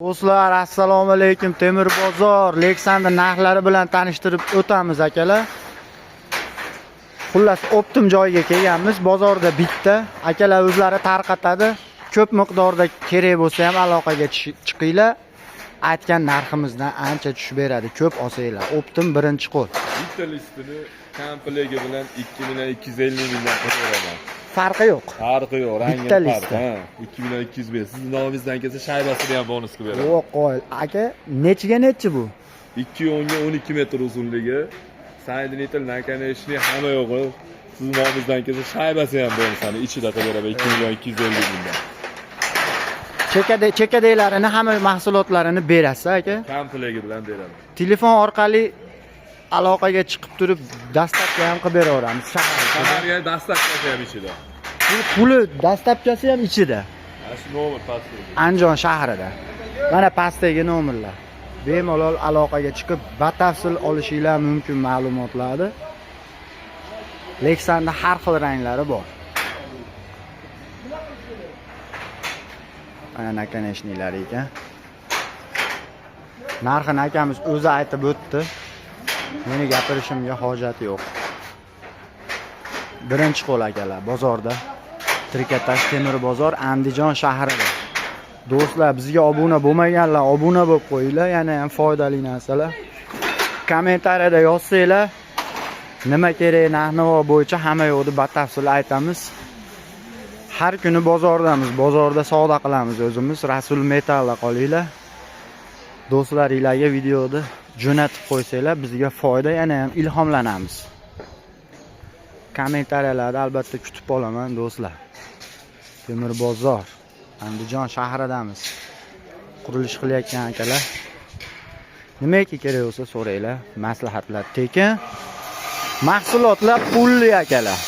Do'stlar, assalomu alaykum. Temir bozor Leksandr narxlari bilan tanishtirib o'tamiz akalar. Xullas, optim joyga kelganmiz. Bozorda bitta akalar o'zlari tarqatadi. Ko'p miqdorda kerak bo'lsa ham aloqaga chiqinglar. Aytgan narximizdan ancha tushib beradi. Ko'p olsanglar. Optim birinchi qo'l. Bitta listini komplegi bilan 2250 mingdan qilib Farqi yo'q. Farqi yo'q, rangi Bitta lista. 2250. Siz nomingizdan kelsa shaybasini ham bonus qilib beradi. Yo'q, qo'y. Aka, nechiga nechi bu? 210 ga 12 metr uzunligi, saydinetel nakonechni hamma yo'g'i. Siz nomingizdan kelsa shaybasi ham bonusani ichida qilib beradi 2.250 mingdan. Chekadalarini hamma mahsulotlarini berasiz aka. Komplegi bilan beradi. Telefon orqali aloqaga chiqib turib dastlabki ham qilib beraveramiz. Shaharga dastlabki ham ichida. Puli dastlabkasi ham ichida. Shu nomer pastda. Andijon shahrida. Mana pastdagi nomerlar. Bemalol aloqaga chiqib batafsil olishinglar mumkin ma'lumotlarni. Leksandr har xil ranglari bor. Ana nakonechnilar ekan. Narxini akamiz o'zi aytib o'tdi. Meni gapirishimga hojat yo'q. Birinchi qo'l akalar bozorda. Trikotaj temir bozor Andijon shahrida. Do'stlar, bizga obuna bo'lmaganlar obuna bo'lib qo'yinglar, yana ham foydali narsalar. Kommentariyada yozsanglar, nima kerak narx-navo bo'yicha hamma yo'qni batafsil aytamiz. Har kuni bozordamiz, bozorda savdo qilamiz o'zimiz. Rasul Metalda qolinglar. Do'stlaringizga videoni jo'natib qo'ysanglar, bizga foyda, yana ham ilhomlanamiz. Kommentariyalarda albatta kutib qolaman do'stlar. Temir bozor Andijon shahridamiz. Qurilish qilayotgan akalar. Nimaiki kerak bo'lsa so'ranglar, maslahatlar tekin. Mahsulotlar pulli akalar.